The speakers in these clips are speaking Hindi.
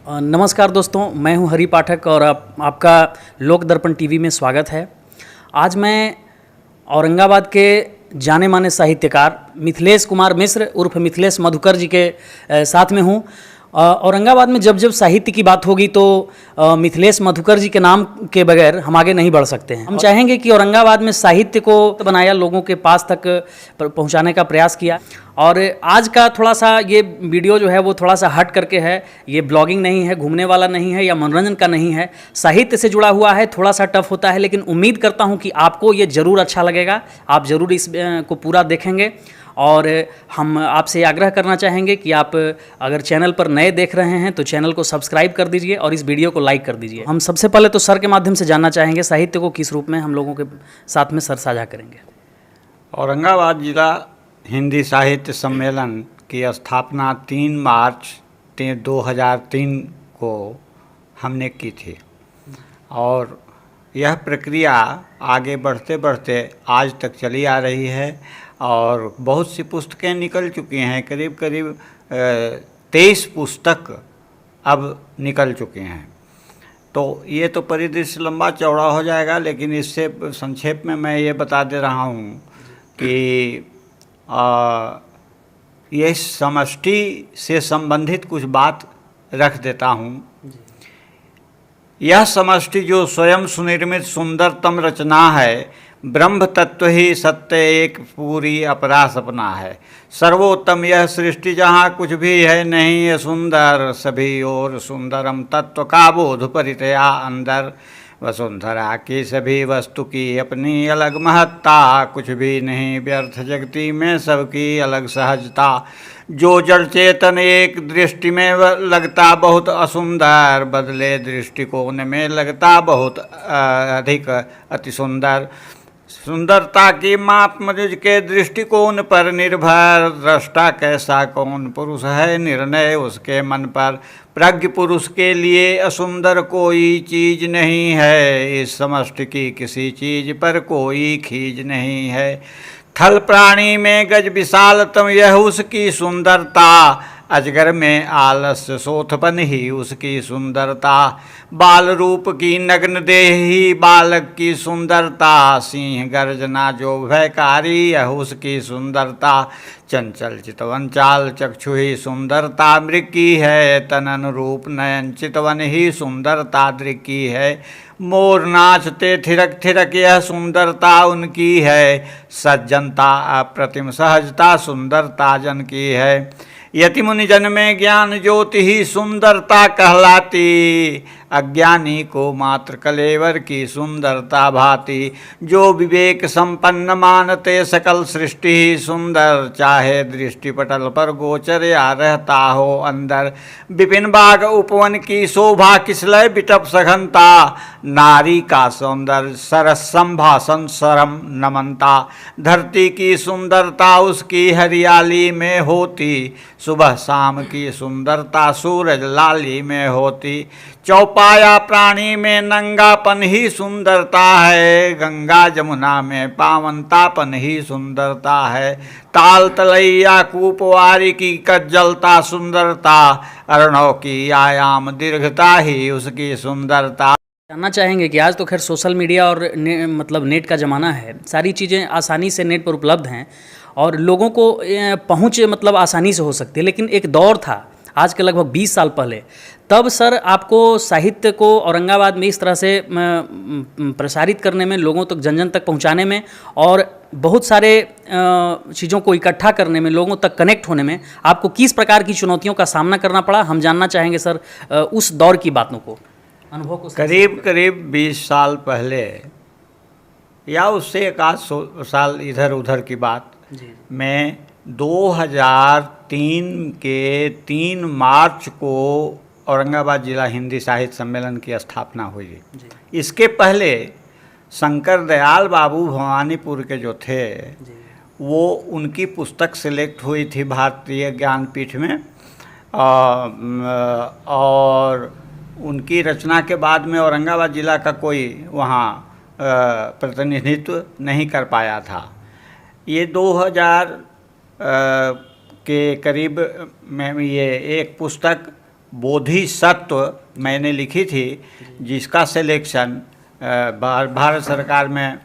नमस्कार दोस्तों, मैं हूं हरि पाठक और आपका लोक दर्पण टीवी में स्वागत है। आज मैं औरंगाबाद के जाने माने साहित्यकार मिथिलेश कुमार मिश्र उर्फ मिथिलेश मधुकर जी के साथ में हूं। औरंगाबाद में जब जब साहित्य की बात होगी तो मिथिलेश मधुकर जी के नाम के बगैर हम आगे नहीं बढ़ सकते हैं। हम चाहेंगे कि औरंगाबाद में साहित्य को बनाया, लोगों के पास तक पहुंचाने का प्रयास किया। और आज का थोड़ा सा ये वीडियो जो है वो थोड़ा सा हट करके है, ये ब्लॉगिंग नहीं है, घूमने वाला नहीं है या मनोरंजन का नहीं है, साहित्य से जुड़ा हुआ है। थोड़ा सा टफ होता है, लेकिन उम्मीद करता हूँ कि आपको ये ज़रूर अच्छा लगेगा, आप ज़रूर इस को पूरा देखेंगे। और हम आपसे आग्रह करना चाहेंगे कि आप अगर चैनल पर नए देख रहे हैं तो चैनल को सब्सक्राइब कर दीजिए और इस वीडियो को लाइक कर दीजिए। हम सबसे पहले तो सर के माध्यम से जानना चाहेंगे साहित्य को किस रूप में हम लोगों के साथ में सर साझा करेंगे। औरंगाबाद जिला हिंदी साहित्य सम्मेलन की स्थापना 3 मार्च 2003 को हमने की थी और यह प्रक्रिया आगे बढ़ते बढ़ते आज तक चली आ रही है और बहुत सी पुस्तकें निकल चुकी हैं। करीब करीब 23 पुस्तक अब निकल चुके हैं। तो ये तो परिदृश्य लंबा चौड़ा हो जाएगा, लेकिन इससे संक्षेप में मैं ये बता दे रहा हूँ कि ये समष्टि से संबंधित कुछ बात रख देता हूँ। यह समष्टि जो स्वयं सुनिर्मित सुंदरतम रचना है, ब्रह्म तत्व ही सत्य एक पूरी अपरा सपना है। सर्वोत्तम यह सृष्टि जहाँ कुछ भी है नहीं है सुंदर, सभी और सुंदरम तत्व का बोध परितया अंदर। वसुंधरा की सभी वस्तु की अपनी अलग महत्ता, कुछ भी नहीं व्यर्थ जगती में सबकी अलग सहजता। जो जड़ चेतन एक दृष्टि में लगता बहुत असुंदर, बदले दृष्टिकोण में लगता बहुत अधिक अति सुंदर। सुंदरता की माप मनुज के दृष्टिकोण पर निर्भर, दृष्टा कैसा कौन पुरुष है निर्णय उसके मन पर। प्रज्ञ पुरुष के लिए असुंदर कोई चीज नहीं है, इस समष्टि की किसी चीज पर कोई खीज नहीं है। थल प्राणी में गज विशालतम यह उसकी सुंदरता, अजगर में आलस्य सोथपन ही उसकी सुंदरता। बाल रूप की नग्न देही बालक की सुंदरता, सिंह गर्जना जो भयकारी यह उसकी सुंदरता। चंचल चितवन चाल चक्षु ही सुंदरता मृग की है, तनन रूप नयन चितवन ही सुंदरता दृक् की है। मोर नाचते थिरक थिरक यह सुंदरता उनकी है, सज्जनता अप्रतिम सहजता सुंदरता जन की है। यति मुनि जन में ज्ञान ज्योति ही सुंदरता कहलाती, अज्ञानी को मात्र कलेवर की सुंदरता भाती। जो विवेक संपन्न मानते सकल सृष्टि ही सुंदर, चाहे दृष्टि पटल पर गोचर या रहता हो अंदर। विपिन बाग उपवन की शोभा किसलय बिटप सघनता, नारी का सौंदर्य सरस संभाषण सरम नमनता। धरती की सुंदरता उसकी हरियाली में होती, सुबह शाम की सुंदरता सूरज लाली में होती। चौपाया प्राणी में नंगापन ही सुंदरता है, गंगा जमुना में पावनतापन ही सुंदरता है। ताल तलैया कूपवारी की कज्जलता सुंदरता, अर्णव की आयाम दीर्घता ही उसकी सुंदरता। जानना चाहेंगे कि आज तो खैर सोशल मीडिया और मतलब नेट का ज़माना है, सारी चीज़ें आसानी से नेट पर उपलब्ध हैं और लोगों को पहुँच मतलब आसानी से हो सकती है। लेकिन एक दौर था आज के लगभग 20 साल पहले, तब सर आपको साहित्य को औरंगाबाद में इस तरह से प्रसारित करने में, लोगों तक जन जन तक पहुंचाने में और बहुत सारे चीज़ों को इकट्ठा करने में, लोगों तक कनेक्ट होने में आपको किस प्रकार की चुनौतियों का सामना करना पड़ा, हम जानना चाहेंगे सर उस दौर की बातों को, अनुभव को। करीब 20 साल पहले या उससे एक आध साल इधर उधर की बात जी। मैं 2003 के 3 मार्च को औरंगाबाद जिला हिंदी साहित्य सम्मेलन की स्थापना हुई। इसके पहले शंकर दयाल बाबू भवानीपुर के जो थे वो उनकी पुस्तक सिलेक्ट हुई थी भारतीय ज्ञानपीठ में और उनकी रचना के बाद में औरंगाबाद जिला का कोई वहाँ प्रतिनिधित्व नहीं कर पाया था। ये 2000 के करीब में ये एक पुस्तक बोधिसत्व मैंने लिखी थी, जिसका सिलेक्शन भारत सरकार में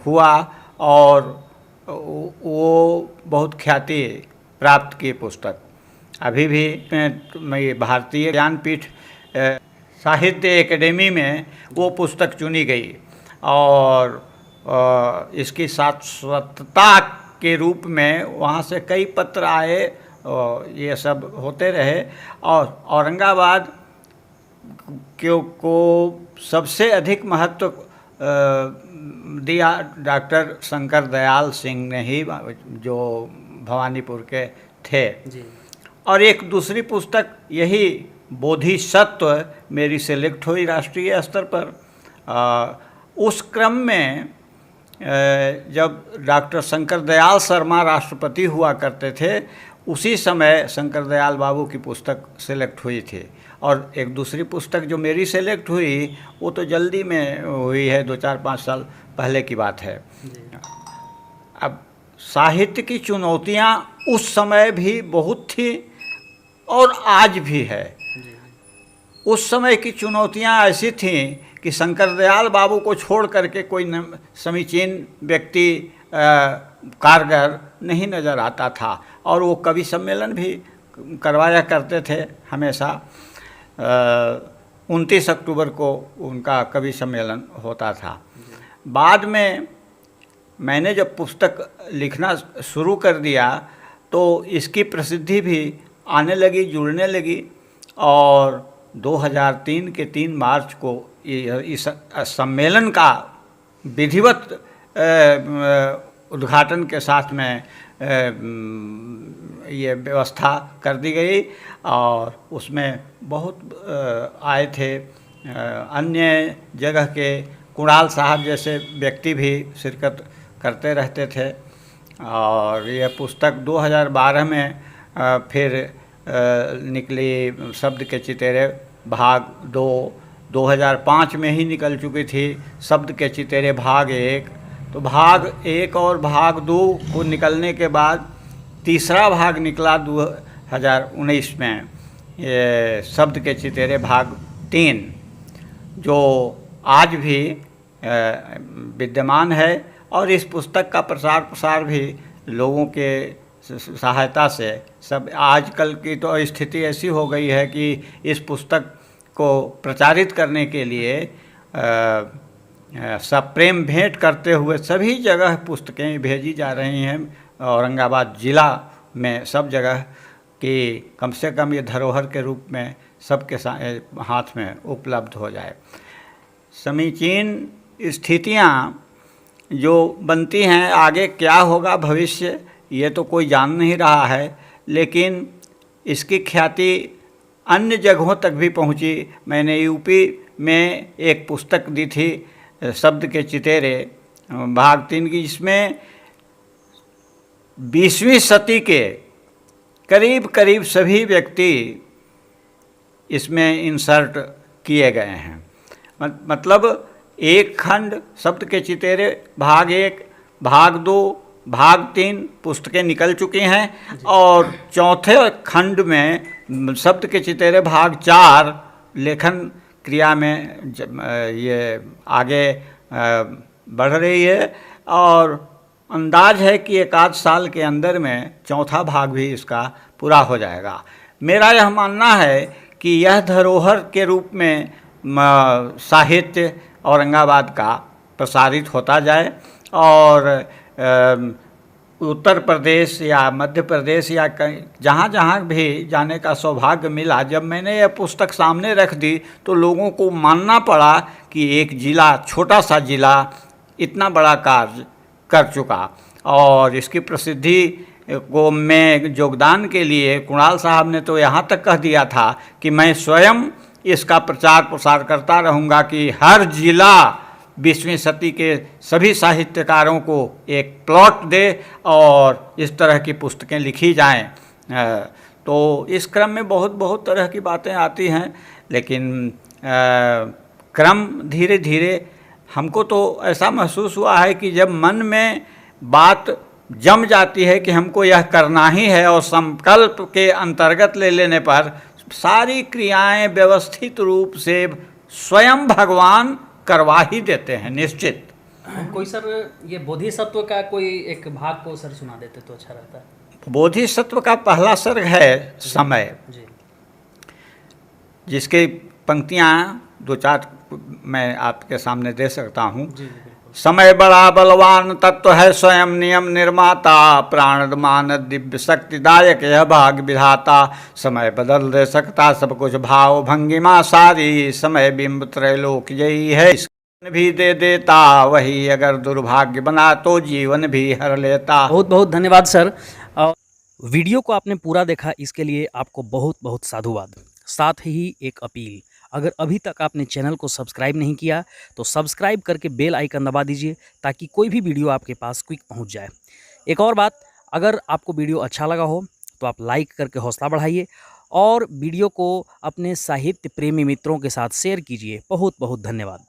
हुआ और वो बहुत ख्याति प्राप्त की पुस्तक। अभी भी भारतीय ज्ञानपीठ साहित्य एकेडमी में वो पुस्तक चुनी गई और इसकी शाश्वतता के रूप में वहाँ से कई पत्र आए, ये सब होते रहे। और औरंगाबाद को सबसे अधिक महत्व दिया डॉक्टर शंकर दयाल सिंह ने ही, जो भवानीपुर के थे जी। और एक दूसरी पुस्तक यही बोधिसत्व मेरी सेलेक्ट हुई राष्ट्रीय स्तर पर। उस क्रम में जब डॉक्टर शंकर दयाल शर्मा राष्ट्रपति हुआ करते थे, उसी समय शंकर दयाल बाबू की पुस्तक सेलेक्ट हुई थी। और एक दूसरी पुस्तक जो मेरी सेलेक्ट हुई वो तो जल्दी में हुई है, 2-4-5 साल पहले की बात है। अब साहित्य की चुनौतियाँ उस समय भी बहुत थी और आज भी है। उस समय की चुनौतियाँ ऐसी थीं कि शंकर दयाल बाबू को छोड़ करके कोई समीचीन व्यक्ति कारगर नहीं नज़र आता था। और वो कवि सम्मेलन भी करवाया करते थे हमेशा। 29 अक्टूबर को उनका कवि सम्मेलन होता था। बाद में मैंने जब पुस्तक लिखना शुरू कर दिया तो इसकी प्रसिद्धि भी आने लगी, जुड़ने लगी। और 2003 के 3 मार्च को इस सम्मेलन का विधिवत उद्घाटन के साथ में ये व्यवस्था कर दी गई। और उसमें बहुत आए थे, अन्य जगह के कुणाल साहब जैसे व्यक्ति भी शिरकत करते रहते थे। और यह पुस्तक 2012 में फिर निकली, शब्द के चितेरे भाग 2। 2005 में ही निकल चुकी थी शब्द के चितेरे भाग 1। तो भाग 1 और भाग 2 को निकलने के बाद तीसरा भाग निकला 2019 में, ये शब्द के चितेरे भाग 3, जो आज भी विद्यमान है। और इस पुस्तक का प्रसार प्रसार भी लोगों के सहायता से सब, आजकल की तो स्थिति ऐसी हो गई है कि इस पुस्तक को प्रचारित करने के लिए सब प्रेम भेंट करते हुए सभी जगह पुस्तकें भेजी जा रही हैं। औरंगाबाद ज़िला में सब जगह कि कम से कम ये धरोहर के रूप में सबके हाथ में उपलब्ध हो जाए। समीचीन स्थितियाँ जो बनती हैं, आगे क्या होगा भविष्य ये तो कोई जान नहीं रहा है, लेकिन इसकी ख्याति अन्य जगहों तक भी पहुंची। मैंने यूपी में एक पुस्तक दी थी शब्द के चितेरे भाग 3 की, जिसमें 20वीं सदी के करीब करीब सभी व्यक्ति इसमें इंसर्ट किए गए हैं। मतलब एक खंड शब्द के चितेरे भाग 1, भाग 2, भाग 3 पुस्तकें निकल चुकी हैं। और चौथे खंड में शब्द के चितेरे भाग 4 लेखन क्रिया में ये आगे बढ़ रही है। और अंदाज है कि 1 साल के अंदर में चौथा भाग भी इसका पूरा हो जाएगा। मेरा यह मानना है कि यह धरोहर के रूप में साहित्य औरंगाबाद का प्रसारित होता जाए। और उत्तर प्रदेश या मध्य प्रदेश या जहाँ जहाँ भी जाने का सौभाग्य मिला, जब मैंने यह पुस्तक सामने रख दी तो लोगों को मानना पड़ा कि एक ज़िला, छोटा सा ज़िला इतना बड़ा कार्य कर चुका। और इसकी प्रसिद्धि को में योगदान के लिए कुणाल साहब ने तो यहाँ तक कह दिया था कि मैं स्वयं इसका प्रचार प्रसार करता रहूँगा कि हर ज़िला 20वीं सदी के सभी साहित्यकारों को एक प्लॉट दे और इस तरह की पुस्तकें लिखी जाएं। तो इस क्रम में बहुत तरह की बातें आती हैं, लेकिन क्रम धीरे धीरे हमको तो ऐसा महसूस हुआ है कि जब मन में बात जम जाती है कि हमको यह करना ही है और संकल्प के अंतर्गत ले लेने पर सारी क्रियाएं व्यवस्थित रूप से स्वयं भगवान करवा ही देते हैं निश्चित। कोई सर ये बोधिसत्व का कोई एक भाग को सर सुना देते तो अच्छा रहता है। बोधिसत्व का पहला सर्ग है समय, जी जिसकी पंक्तियां दो चार मैं आपके सामने दे सकता हूँ। जी जी बिल्कुल। समय बड़ा बलवान तत्व है, स्वयं नियम निर्माता, प्राणमान दिव्य शक्तिदायक यह भाग विधाता। समय बदल दे सकता सब कुछ भाव भंगिमा सारी, समय बिंब त्रैलोक यही है, इसको भी दे देता वही, अगर दुर्भाग्य बना तो जीवन भी हर लेता। बहुत बहुत धन्यवाद सर। वीडियो को आपने पूरा देखा इसके लिए आपको बहुत बहुत साधुवाद। साथ ही एक अपील, अगर अभी तक आपने चैनल को सब्सक्राइब नहीं किया तो सब्सक्राइब करके बेल आइकन दबा दीजिए ताकि कोई भी वीडियो आपके पास क्विक पहुंच जाए। एक और बात, अगर आपको वीडियो अच्छा लगा हो तो आप लाइक करके हौसला बढ़ाइए और वीडियो को अपने साहित्य प्रेमी मित्रों के साथ शेयर कीजिए। बहुत बहुत धन्यवाद।